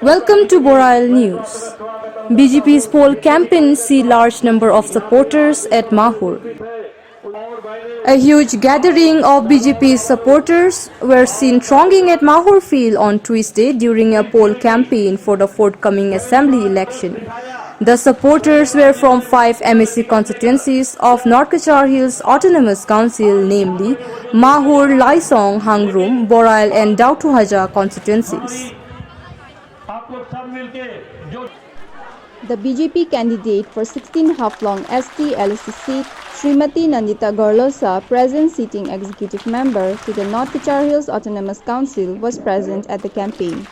Welcome to Borail News. BJP's poll campaign see large number of supporters at Mahur. A huge gathering of BJP supporters were seen thronging at Mahur field on Tuesday during a poll campaign for the forthcoming assembly election. The supporters were from 5 MSC constituencies of North Kachar Hills Autonomous Council, namely Mahur, Laisong, Hangrum, Borail and Dautu Haja constituencies. The BJP candidate for 16 half-long ST LSC seat, Srimati Nandita Gorlosa, present sitting executive member to the North Kachar Hills Autonomous Council, was present at the campaign.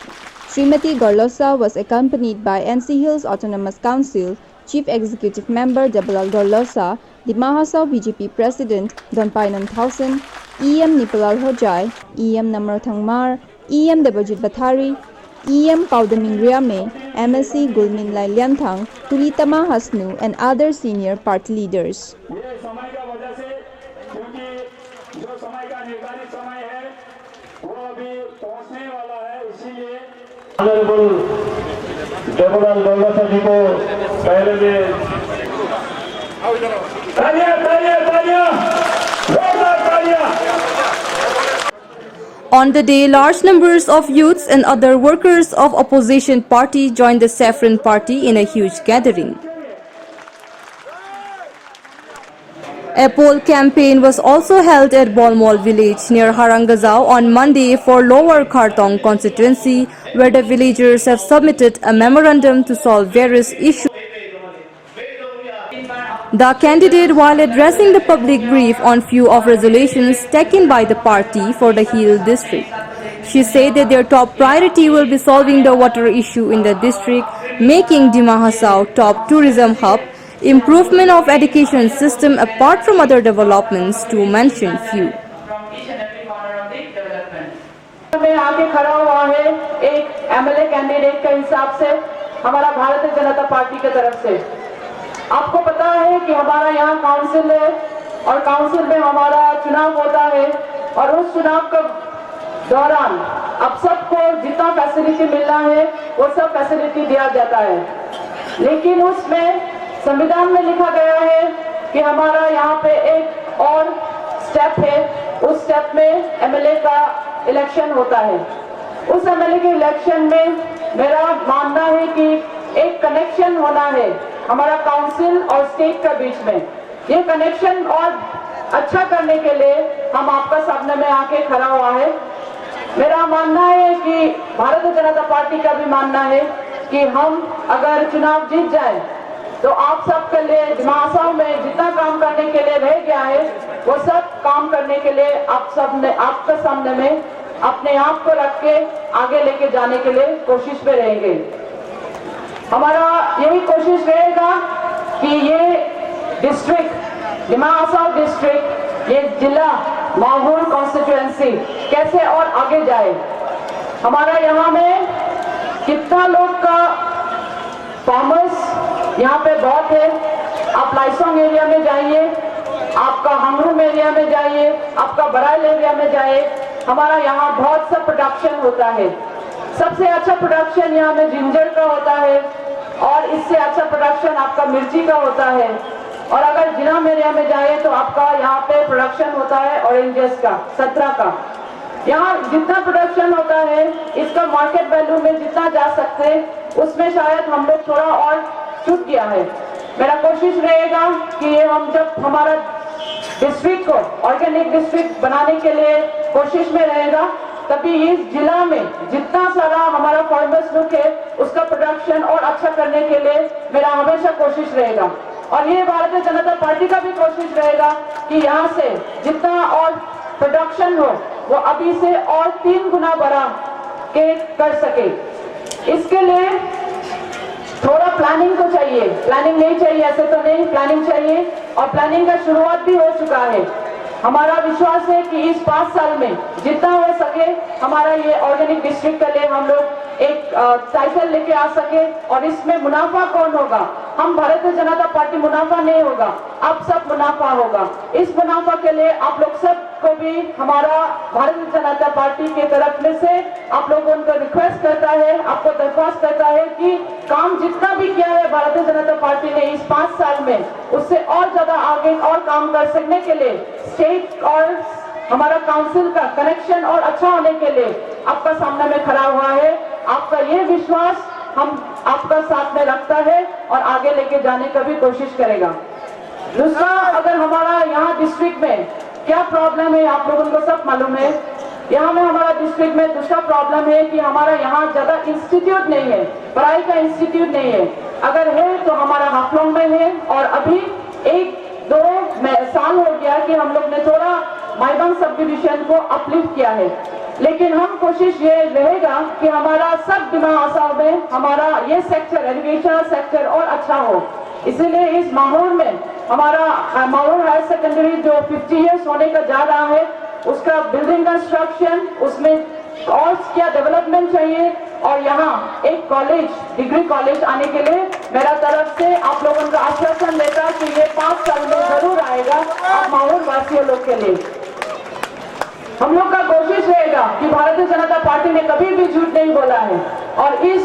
Srimati Gorlosa was accompanied by NC Hills Autonomous Council Chief Executive Member Dabalal Gorlosa, the Mahasau BJP President Donpainan Thausen, EM Nipalal Hojai, EM Namrothang Mar, EM Debojit Bathari, EM Paudaming Riame, MSC Gulmin Lai Lianthang, Tulitama Hasnu, and other senior party leaders. On the day, large numbers of youths and other workers of opposition party joined the Saffron Party in a huge gathering. A poll campaign was also held at Bolmol village near Harangazao on Monday for Lower Khartong constituency, where the villagers have submitted a memorandum to solve various issues. The candidate, while addressing the public, briefed on few of resolutions taken by the party for the Hill district. She said that their top priority will be solving the water issue in the district, making Dimahasau top tourism hub, improvement of education system apart from other developments, to mention few. आगे खड़ा हुआ है एक MLA candidate के हिसाब से हमारा Bharatiya Janata party की तरफ से। आपको पता है कि हमारा यहाँ काउंसिल है और काउंसिल में हमारा चुनाव होता है और उस चुनाव के दौरान अब सबको जितना फैसिलिटी मिलना है वो सब फैसिलिटी दिया जाता है, लेकिन उसमें संविधान में लिखा गया है कि हमारा यहाँ पे एक और स्टेप है, उस स्टेप में एमएलए का इलेक्शन होता है। उस एमएलए के इलेक्शन में मेरा मानना है कि एक कनेक्शन होना है हमारा काउंसिल और स्टेट के बीच में। ये कनेक्शन और अच्छा करने के लिए हम आपका सामने में आके खड़ा हुआ है। मेरा मानना है कि भारतीय जनता पार्टी का भी मानना है कि हम अगर चुनाव जीत जाए तो आप सबके लिए दिमाग में जितना काम करने के लिए रह गया है वो सब काम करने के लिए आप सब ने आपके सामने में अपने आप को रख के आगे लेके जाने के लिए कोशिश में रहेंगे। हमारा यही कोशिश रहेगा कि ये डिस्ट्रिक्ट दिमाग डिस्ट्रिक्ट, ये जिला माहौल कॉन्स्टिट्यूएंसी कैसे और आगे जाए। हमारा यहाँ में कितना लोग का फार्मर्स यहाँ पे बहुत है। आप लाइसोंग एरिया में जाइए, आपका हंगरूम एरिया में जाइए, आपका बराइल एरिया में जाइए, हमारा यहाँ बहुत सा प्रोडक्शन होता है। सबसे अच्छा प्रोडक्शन यहाँ में जिंजर का होता है और इससे अच्छा प्रोडक्शन आपका मिर्ची का होता है। और अगर जिनाम एरिया में जाए तो आपका यहाँ पे प्रोडक्शन होता है ऑरेंजेस का, संतरा का। यहाँ जितना प्रोडक्शन होता है इसका मार्केट वैल्यू में जितना जा सकते उसमें शायद हम लोग थोड़ा और चूक गया है। मेरा कोशिश रहेगा कि ये हम जब हमारा डिस्ट्रिक्ट को ऑर्गेनिक डिस्ट्रिक्ट बनाने के लिए कोशिश में रहेगा तभी इस जिला में जितना सारा हमारा फार्मर्स लोग है उसका प्रोडक्शन और अच्छा करने के लिए मेरा हमेशा कोशिश रहेगा। और ये भारतीय जनता पार्टी का भी कोशिश रहेगा कि यहाँ से जितना और प्रोडक्शन हो वो अभी से और 3 गुना बढ़ा के कर सके। इसके लिए थोड़ा प्लानिंग तो चाहिए, प्लानिंग नहीं चाहिए ऐसे तो नहीं, प्लानिंग चाहिए और प्लानिंग का शुरुआत भी हो चुका है। हमारा विश्वास है कि इस 5 साल में जितना हो सके हमारा ये ऑर्गेनिक डिस्ट्रिक्ट के लिए हम लोग एक टाइटल लेके आ सके और इसमें मुनाफा कौन होगा, हम भारतीय जनता पार्टी मुनाफा नहीं होगा, आप सब मुनाफा होगा। इस मुनाफा के लिए आप लोग सब को भी हमारा भारतीय जनता पार्टी के तरफ में से आप लोगों को रिक्वेस्ट करता है, आपको दरख्वास्त करता है कि काम जितना भी किया है भारतीय जनता पार्टी ने इस 5 साल में, उससे और ज्यादा आगे और काम कर सकने के लिए स्टेट और हमारा काउंसिल का कनेक्शन और अच्छा होने के लिए आपका सामने में खड़ा हुआ है। आपका ये विश्वास हम आपका साथ में रखता है और आगे लेके जाने का भी कोशिश करेगा। दूसरा, अगर हमारा यहाँ डिस्ट्रिक्ट में क्या प्रॉब्लम है आप लोगों को सब मालूम है। यहाँ में हमारा डिस्ट्रिक्ट में दूसरा प्रॉब्लम है कि हमारा यहाँ ज्यादा इंस्टीट्यूट नहीं है, पढ़ाई का इंस्टीट्यूट नहीं है। अगर है तो हमारा हाफलोंग में है और अभी 1-2 साल हो गया कि हम लोग ने थोड़ा माइबंग सब डिविजन को अपलिफ्ट किया है, लेकिन हम कोशिश ये रहेगा कि हमारा सब दिमाग आसाम में हमारा ये सेक्टर एजुकेशन सेक्टर और अच्छा हो। इसीलिए इस माहौल में हमारा माहौल हायर सेकेंडरी जो 50 इयर्स होने का जा रहा है, उसका बिल्डिंग कंस्ट्रक्शन, उसमें और क्या डेवलपमेंट चाहिए और यहाँ एक कॉलेज डिग्री कॉलेज आने के लिए मेरा तरफ से आप लोगों का आश्वासन लेता कि ये 5 साल में जरूर आएगा आप माहौल वासियों लोग के लिए। हम लोग का कोशिश रहेगा कि भारतीय जनता पार्टी ने कभी भी झूठ नहीं बोला है और इस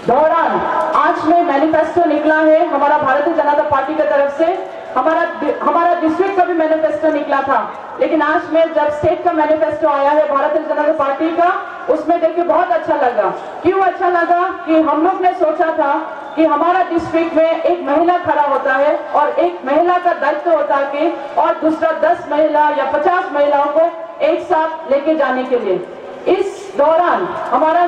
दौरान आज में मैनिफेस्टो निकला है हमारा भारतीय जनता पार्टी की तरफ से। हमारा डिस्ट्रिक्ट का भी मैनिफेस्टो निकला था, लेकिन आज में जब स्टेट का मैनिफेस्टो आया है भारतीय जनता पार्टी का, उसमें देख के बहुत अच्छा लगा। क्यों अच्छा लगा कि हम लोग ने सोचा था कि हमारा डिस्ट्रिक्ट में एक महिला खड़ा होता है और एक महिला का दायित्व होता है कि और दूसरा 10 महिला या 50 महिलाओं को एक साथ लेके जाने के लिए। इस दौरान हमारा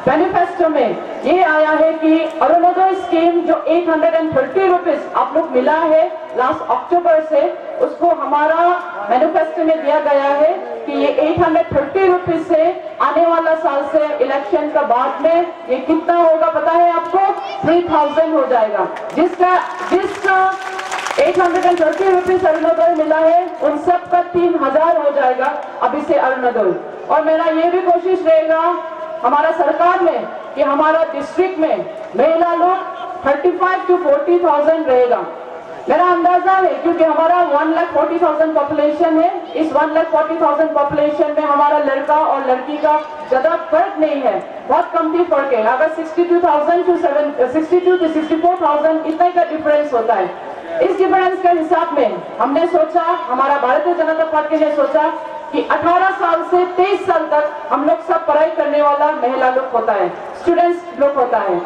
मैनिफेस्टो में ये आया है कि अरुणोदय स्कीम जो 830 रुपीज आप लोग मिला है लास्ट अक्टूबर से, उसको हमारा मैनिफेस्टो में दिया गया है कि ये 830 रुपीज से आने वाला साल से इलेक्शन का बाद में ये कितना होगा पता है आपको? 3000 हो जाएगा। जिस 830 रुपीज अरुणोदय मिला है उन सब का 3000 हो जाएगा अभी से अरुणोदय। और मेरा ये भी कोशिश रहेगा हमारा सरकार में कि हमारा डिस्ट्रिक्ट में महिला लोग 35 to 40,000 रहेगा। मेरा अंदाजा है क्योंकि हमारा 1,40,000 पॉपुलेशन है। इस 1,40,000 पॉपुलेशन में हमारा लड़का और लड़की का ज्यादा फर्क नहीं है, बहुत कमती फर्क है। अगर 62 to 64,000 इतना का डिफरेंस होता है। इस डिफरेंस के हिसाब में हमने सोचा, हमारा भारतीय जनता पार्टी ने सोचा कि 18 साल से 23 साल तक हम लोग सब पढ़ाई करने वाला महिला लोग होता है, स्टूडेंट्स लोग होता है।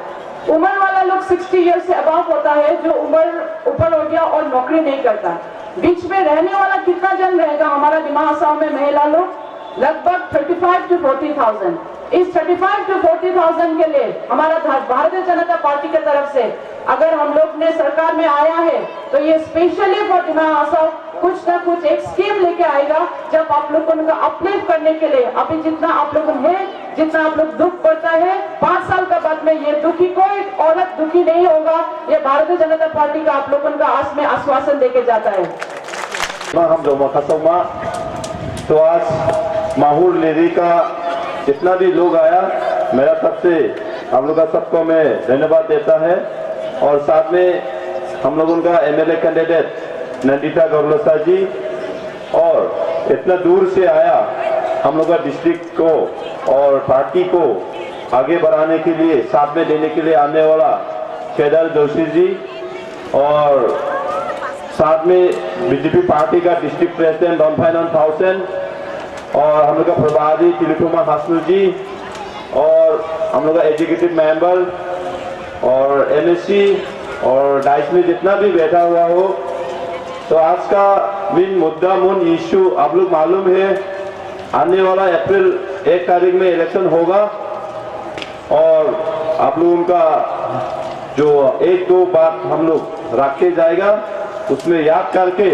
उम्र वाला लोग 60 ईयर्स से अबव होता है जो उम्र ऊपर हो गया और नौकरी नहीं करता। बीच में रहने वाला कितना जन रहेगा हमारा दिमाग आसाम में महिला लोग? लगभग 35 to 40,000। इस 35 to 40,000 के लिए हमारा भारतीय जनता पार्टी की तरफ से अगर हम लोग ने सरकार में आया है तो ये स्पेशली फॉर दिमाग आसाम कुछ ना कुछ एक स्कीम लेके आएगा जब आप लोगों को अपलिफ्ट करने के लिए। अभी जितना आप लोगों है, जितना आप लोग दुख पड़ता है, 5 साल का बाद में ये दुखी कोई औरत दुखी नहीं होगा। ये भारतीय जनता पार्टी का आप लोगों का आज में आश्वासन देके जाता है। हम जो मखसमा तो आज माहौल लेने का जितना भी लोग आया, मेरा तरफ से हम लोग का सबको मैं धन्यवाद देता है। और साथ में हम लोगों का एमएलए कैंडिडेट नंदिता गौरलसा जी और इतना दूर से आया हम लोग का डिस्ट्रिक्ट को और पार्टी को आगे बढ़ाने के लिए, साथ में देने के लिए आने वाला केदार जोशी जी और साथ में बीजेपी पार्टी का डिस्ट्रिक्ट प्रेसिडेंट डॉनफाइनन थाउसेंड और हम लोग का प्रभारी तिलकुमा हासनू जी और हम लोग का एग्जीक्यूटिव मेंबर और एमएससी और डाइस में जितना भी बैठा हुआ हो। तो आज का मेन मुद्दा इशू आप लोग मालूम है, आने वाला अप्रैल 1 तारीख में इलेक्शन होगा और आप लोगों का जो 1-2 बात हम लोग रख के जाएगा, उसमें याद करके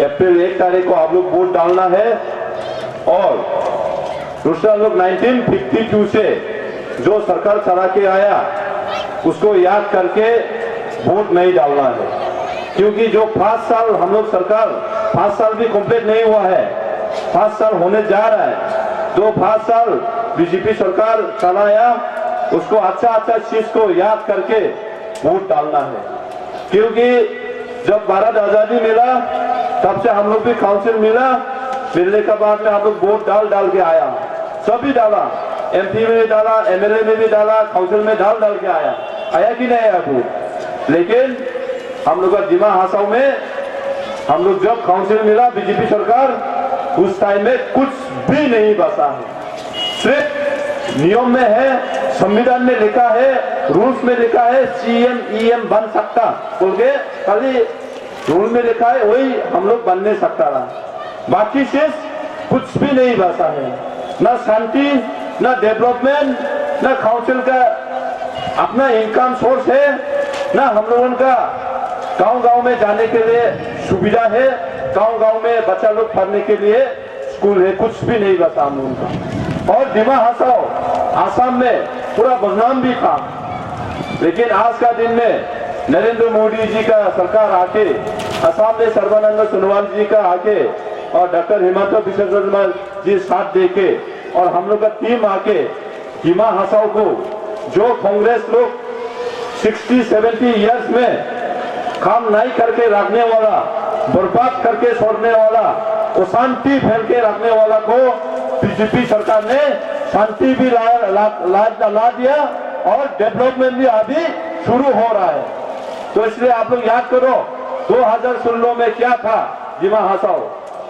अप्रैल 1 तारीख को आप लोग वोट डालना है। और दूसरा लोग 1952 से जो सरकार चला के आया उसको याद करके वोट नहीं डालना है, क्योंकि जो 5 साल हम लोग सरकार 5 साल भी कंप्लीट नहीं हुआ है, 5 साल होने जा रहा है। जो 5 साल बीजेपी सरकार चलाया उसको अच्छा चीज को याद करके वोट डालना है। क्योंकि जब भारत आजादी मिला तब से हम लोग भी काउंसिल मिलने के बाद में हम लोग वोट डाल के आया, सभी डाला, एमपी में भी डाला, एमएलए में भी डाला, काउंसिल में डाल के आया कि नहीं आया वोट। लेकिन हम लोग का दिमाग हासाओं में हम लोग जब काउंसिल मिला बीजेपी सरकार, उस टाइम में कुछ भी नहीं बचा है। सिर्फ नियम में है, संविधान में लिखा है, रूल्स में लिखा है सीएम ईएम बन सकता बोल के, खाली रूल में लिखा है वही हम लोग बन नहीं सकता रहा। बाकी चीज कुछ भी नहीं बचा है, ना शांति, ना डेवलपमेंट, ना काउंसिल का अपना इनकम सोर्स है, ना हम लोगों का गांव में जाने के लिए सुविधा है, गांव में बच्चा लोग पढ़ने के लिए स्कूल है, कुछ भी नहीं बचा हम लोगों का। और दिमा हसाओ आसाम में पूरा बदनाम भी था। लेकिन आज का दिन में नरेंद्र मोदी जी का सरकार आके, असम में सर्बानंद सोनोवाल जी का आके और डॉक्टर हिमंता बिस्वा शर्मा जी साथ देके और हम लोग का टीम आके दिमा हसाओ को, जो कांग्रेस लोग 60-70 इयर्स में काम नहीं करके रखने वाला, बर्बाद करके छोड़ने वाला, अशांति फैल के रखने वाला को बीजेपी सरकार ने शांति भी ला दिया और डेवलपमेंट भी अभी शुरू हो रहा है। तो इसलिए आप लोग याद करो 2016 में क्या था दिमा हसाओ,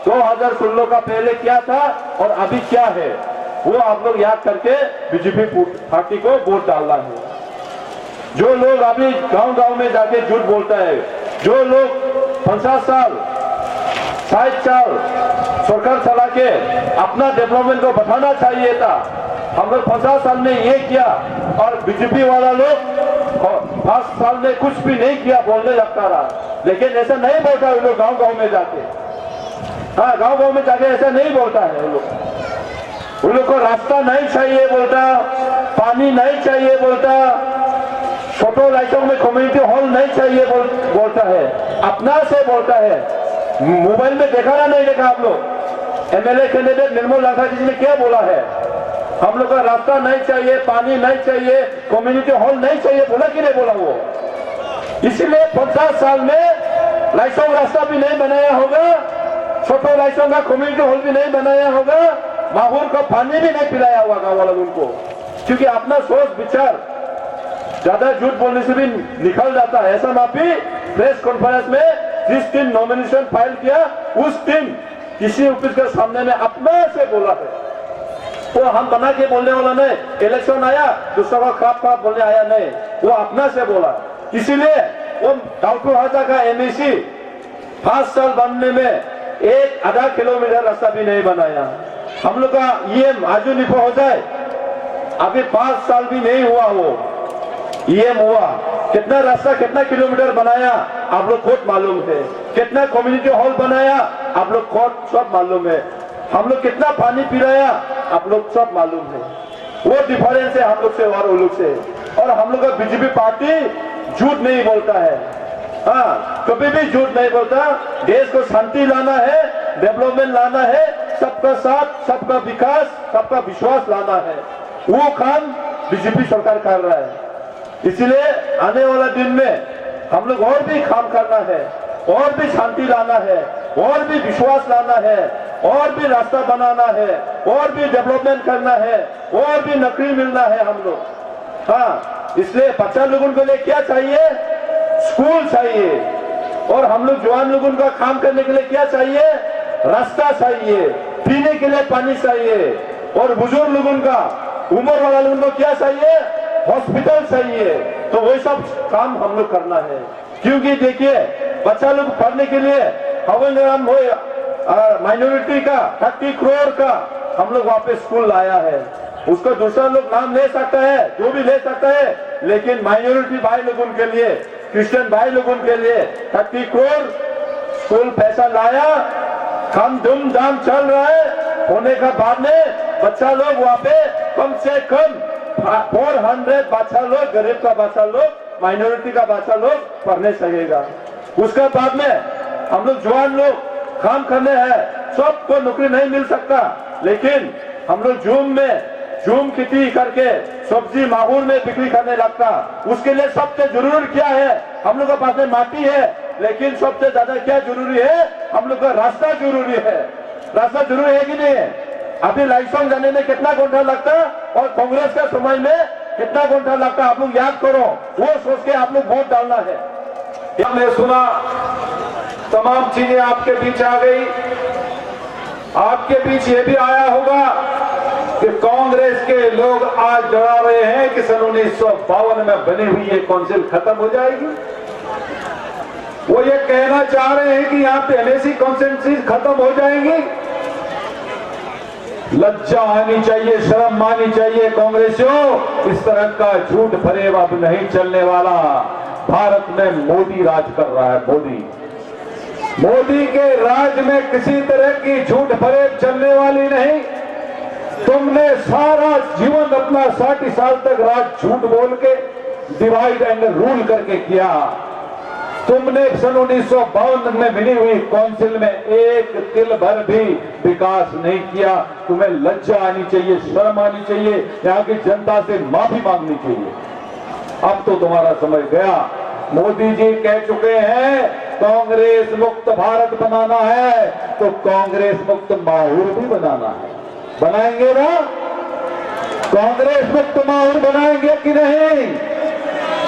2016 का पहले क्या था और अभी क्या है, वो आप लोग याद करके बीजेपी पार्टी को वोट डालना है। जो लोग अभी गांव में जाके झूठ बोलता है, जो लोग 50 साल 60 साल सरकार चला के अपना डेवलपमेंट को बताना चाहिए था, हम लोग 50 साल में ये किया और बीजेपी वाला लोग 5 साल में कुछ भी नहीं किया बोलने लगता रहा। लेकिन ऐसा नहीं बोलता वो लोग गांव में जाके, हाँ गांव में जाके ऐसा नहीं बोलता है। वो लोग को रास्ता नहीं चाहिए बोलता, पानी नहीं चाहिए बोलता, छोटो लाइटों में कम्युनिटी हॉल नहीं चाहिए बोलता है, अपना से बोलता है। मोबाइल में देखा ना नहीं देखा आप लोग, एमएलए कैंडिडेट निर्मल लाखा जी ने क्या बोला है, हम लोग का रास्ता नहीं चाहिए, पानी नहीं चाहिए, कम्युनिटी हॉल नहीं चाहिए, बोला कि नहीं बोला वो। इसलिए 50 साल में लाइटों रास्ता भी नहीं बनाया होगा, छोटो लाइटों का कम्युनिटी हॉल भी नहीं बनाया होगा, माहौल का पानी भी नहीं पिलाया होगा गाँव वालों को। क्योंकि अपना सोच विचार ज्यादा झूठ बोलने से भी निकल जाता है। ऐसा माफी प्रेस कॉन्फ्रेंस में जिस दिन नॉमिनेशन फाइल किया उस दिन किसी ऑफिस के सामने में अपने से बोला है, वो हम बना के बोलने वाला नहीं, इलेक्शन आया दूसरा का खराब बोलने आया नहीं, वो अपना से बोला। इसीलिए वो डाउटू हाजा का एमएसी 5 साल बनने में 1.5 किलोमीटर रास्ता भी नहीं बनाया। हम लोग का ईएम आजू निपो हो जाए, अभी 5 साल भी नहीं हुआ, वो ईएम हुआ, कितना रास्ता कितना किलोमीटर बनाया आप लोग खुद मालूम है, कितना कम्युनिटी हॉल बनाया आप लोग खुद सब मालूम है, हम लोग कितना पानी पिलाया आप लोग सब मालूम है। वो डिफरेंस है हम लोग से और वो लोग से। और हम लोग का बीजेपी पार्टी झूठ नहीं बोलता है, हाँ कभी भी झूठ नहीं बोलता। देश को शांति लाना है, डेवलपमेंट लाना है, सबका साथ, सबका विकास, सबका विश्वास लाना है, वो काम बीजेपी सरकार कर रहा है। इसलिए आने वाला दिन में हम लोग और भी काम करना है, और भी शांति लाना है, और भी विश्वास लाना है, और भी रास्ता बनाना है, और भी डेवलपमेंट करना है, और भी नौकरी मिलना है हम लोग। हाँ इसलिए बच्चा लोगों के लिए क्या चाहिए, स्कूल चाहिए, और हम लोग जवान लोगों का काम करने के लिए क्या चाहिए, रास्ता चाहिए, पीने के लिए पानी चाहिए, और बुजुर्ग लोगों का, उम्र वाला लोगों को क्या चाहिए, हॉस्पिटल चाहिए। तो वही सब काम हम लोग करना है। क्योंकि देखिए बच्चा लोग पढ़ने के लिए माइनॉरिटी का 30 करोड़ का हम लोग वहाँ पे स्कूल लाया है, उसको दूसरा लोग नाम ले सकता है, जो भी ले सकता है, लेकिन माइनॉरिटी भाई लोगों के लिए, क्रिश्चियन भाई लोगों के लिए 30 करोड़ स्कूल पैसा लाया, काम धूमधाम चल रहा है। होने का बाद में बच्चा लोग वहाँ पे कम से कम 400 बच्चा लोग, गरीब का बच्चा लोग, माइनॉरिटी का बच्चा लोग पढ़ने सकेगा। उसके बाद में हम लोग जवान लोग काम करने हैं, सबको नौकरी नहीं मिल सकता, लेकिन हम लोग जून में जूम किटी करके सब्जी माहौल में बिक्री करने लगता। उसके लिए सबसे जरूरी क्या है? हम लोग के पास में माटी है, लेकिन सबसे ज्यादा क्या जरूरी है? हम लोग का रास्ता जरूरी है। रास्ता जरूरी है कि नहीं है? अभी लाइसेंस जाने में कितना घंटा लगता और कांग्रेस का समय में कितना घंटा लगता, आप लोग याद करो। वो सोच के आप लोग वोट डालना है। हमने सुना, तमाम चीजें आपके बीच आ गई। आपके बीच ये भी आया होगा कि कांग्रेस के लोग आज डरा रहे हैं कि सन 1952 में बनी हुई ये काउंसिल खत्म हो जाएगी। वो ये कहना चाह रहे हैं कि यहां पे एमएसी कॉन्स्टिट्यूंसी खत्म हो जाएंगी। लज्जा आनी चाहिए, शर्म आनी चाहिए कांग्रेसियों। इस तरह का झूठ फरेब अब नहीं चलने वाला। भारत में मोदी राज कर रहा है। मोदी के राज में किसी तरह की झूठ फरेब चलने वाली नहीं। तुमने सारा जीवन अपना 60 साल तक राज झूठ बोल के डिवाइड एंड रूल करके किया। तुमने सन 1952 में मिली हुई काउंसिल में एक तिल भर भी विकास नहीं किया। तुम्हें लज्जा आनी चाहिए, शर्म आनी चाहिए, यहाँ की जनता से माफी मांगनी चाहिए। अब तो तुम्हारा समय गया। मोदी जी कह चुके हैं कांग्रेस मुक्त भारत बनाना है, तो कांग्रेस मुक्त माहौल भी बनाना है। बनाएंगे ना? कांग्रेस मुक्त माहौल बनाएंगे कि नहीं?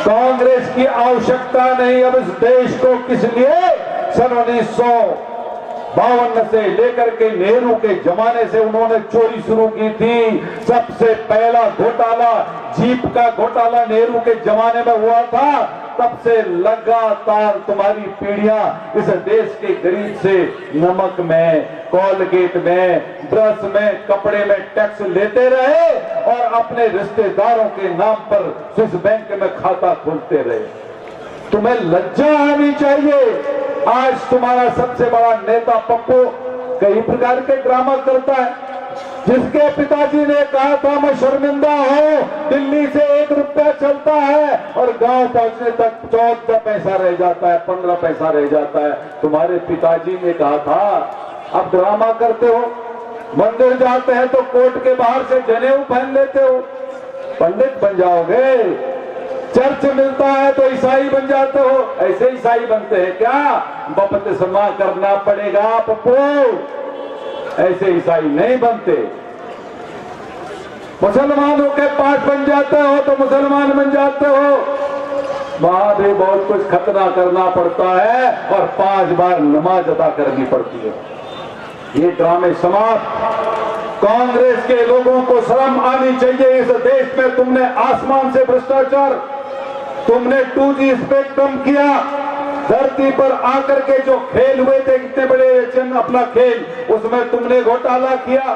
कांग्रेस की आवश्यकता नहीं अब इस देश को। किस लिए? सन 1952 से लेकर के नेहरू के जमाने से उन्होंने चोरी शुरू की थी। सबसे पहला घोटाला जीप का घोटाला नेहरू के जमाने में हुआ था। तब से लगातार तुम्हारी पीढ़ियां इस देश के गरीब से नमक में, कोलगेट में, ब्रश में, कपड़े में टैक्स लेते रहे और अपने रिश्तेदारों के नाम पर स्विस बैंक में खाता खोलते रहे। तुम्हें लज्जा आनी चाहिए। आज तुम्हारा सबसे बड़ा नेता पप्पू कई प्रकार के ड्रामा करता है। जिसके पिताजी ने कहा था मैं शर्मिंदा हूं, दिल्ली से 1 रुपया चलता है और गांव पहुंचने तक 14 पैसा रह जाता है, 15 पैसा रह जाता है। तुम्हारे पिताजी ने कहा था। अब ड्रामा करते हो। मंदिर जाते हैं तो कोर्ट के बाहर से जनेऊ पहन लेते हो, पंडित बन जाओगे। चर्च मिलता है तो ईसाई बन जाते हो। ऐसे ईसाई बनते हैं क्या? बपतिस्मा करना पड़ेगा पप्पू, ऐसे ईसाई नहीं बनते। मुसलमानों के पास बन जाते हो तो मुसलमान बन जाते हो। वहां भी बहुत कुछ खतना करना पड़ता है और 5 बार नमाज अदा करनी पड़ती है। ये ड्रामे समाप्त। कांग्रेस के लोगों को शर्म आनी चाहिए। इस देश में तुमने आसमान से भ्रष्टाचार, तुमने 2G स्पेक्ट्रम किया। धरती पर आकर के जो खेल हुए थे, इतने बड़े अपना खेल, उसमें तुमने घोटाला किया।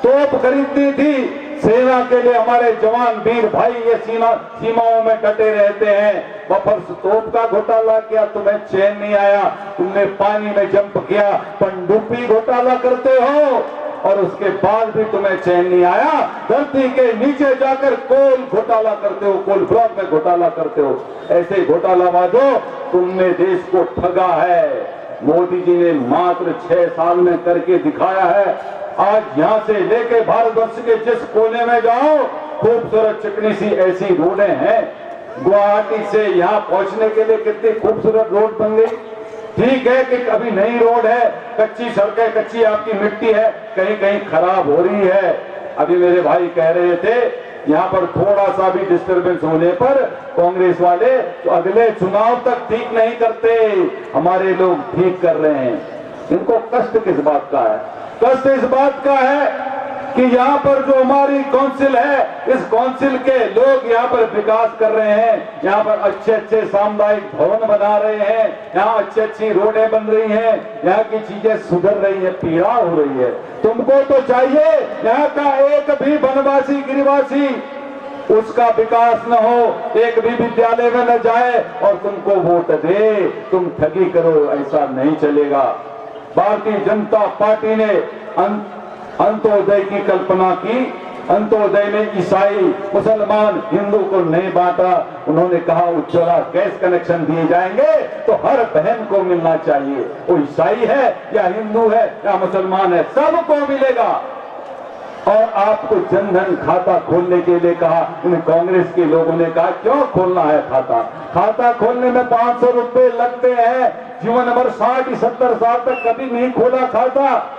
तोप खरीदनी थी सेना के लिए। हमारे जवान वीर भाई ये सीमाओं में डटे रहते हैं। बफर्स तोप का घोटाला किया, तुम्हें चैन नहीं आया। तुमने पानी में जंप किया, पनडुब्बी घोटाला करते हो और उसके बाद भी तुम्हें चैन नहीं आया। धरती के नीचे जाकर कोल घोटाला करते हो, कोल ब्लॉक में घोटाला करते हो। ऐसे घोटालाबाजों, तुमने देश को ठगा है। मोदी जी ने मात्र 6 साल में करके दिखाया है। आज यहां से लेके भारतवर्ष के जिस कोने में जाओ, खूबसूरत चिकनी सी ऐसी रोडें हैं। गुवाहाटी से यहां पहुंचने के लिए कितनी खूबसूरत रोड बन गई। ठीक है कि अभी नई रोड है, कच्ची सड़कें, कच्ची आपकी मिट्टी है, कहीं कहीं खराब हो रही है। अभी मेरे भाई कह रहे थे यहाँ पर थोड़ा सा भी डिस्टरबेंस होने पर कांग्रेस वाले तो अगले चुनाव तक ठीक नहीं करते। हमारे लोग ठीक कर रहे हैं। इनको कष्ट किस बात का है? कष्ट इस बात का है कि यहाँ पर जो हमारी काउंसिल है, इस काउंसिल के लोग यहाँ पर विकास कर रहे हैं। यहाँ पर अच्छे अच्छे सामुदायिक भवन बना रहे हैं, यहाँ अच्छी अच्छी रोडें बन रही हैं, यहाँ की चीजें सुधर रही है, पीड़ा हो रही है। तुमको तो चाहिए यहाँ का एक भी वनवासी गिरिवासी उसका विकास न हो, एक भी विद्यालय में न जाए और तुमको वोट दे। तुम ठगी करो, ऐसा नहीं चलेगा। भारतीय जनता पार्टी ने अंत्योदय की कल्पना की। अंत्योदय में ईसाई, मुसलमान, हिंदू को नहीं बांटा। उन्होंने कहा उज्ज्वला गैस कनेक्शन दिए जाएंगे तो हर बहन को मिलना चाहिए। वो ईसाई है या हिंदू है या मुसलमान है, सबको मिलेगा। और आपको जनधन खाता खोलने के लिए कहा। इन कांग्रेस के लोगों ने कहा क्यों खोलना है खाता? खाता खोलने में 500 रुपए लगते हैं। जीवन भर 60-70 साल तक कभी नहीं खोला खाता।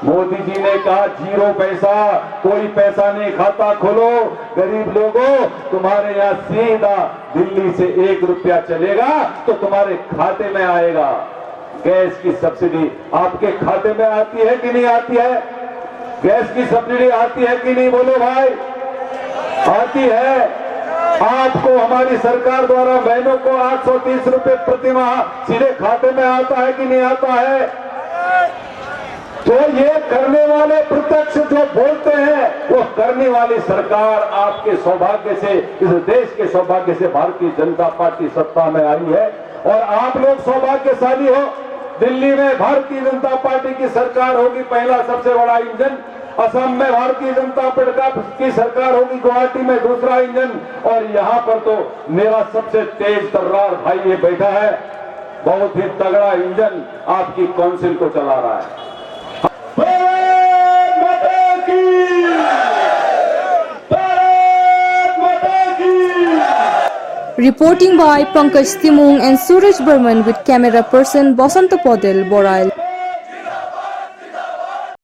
मोदी जी ने कहा 0 पैसा, कोई पैसा नहीं, खाता खोलो। गरीब लोगों, तुम्हारे यहाँ सीधा दिल्ली से 1 रुपया चलेगा तो तुम्हारे खाते में आएगा। गैस की सब्सिडी आपके खाते में आती है कि नहीं आती है? गैस की सब्सिडी आती है कि नहीं? बोलो भाई, आती है। आपको हमारी सरकार द्वारा बहनों को 830 रुपए प्रति माह सीधे खाते में आता है कि नहीं आता है? तो ये करने वाले प्रत्यक्ष जो बोलते हैं, वो करने वाली सरकार आपके सौभाग्य से, इस देश के सौभाग्य से भारतीय जनता पार्टी सत्ता में आई है। और आप लोग सौभाग्यशाली हो। दिल्ली में भारतीय जनता पार्टी की सरकार होगी, पहला सबसे बड़ा इंजन। असम में भारतीय जनता पार्टी की सरकार होगी, गुवाहाटी में दूसरा इंजन। और यहाँ पर तो मेरा सबसे तेज तर्रार भाई ये बैठा है, बहुत ही तगड़ा इंजन आपकी काउंसिल को चला रहा है। Reporting by Pankaj Timung and Suraj Burman with camera person Basanta Podel, Borail.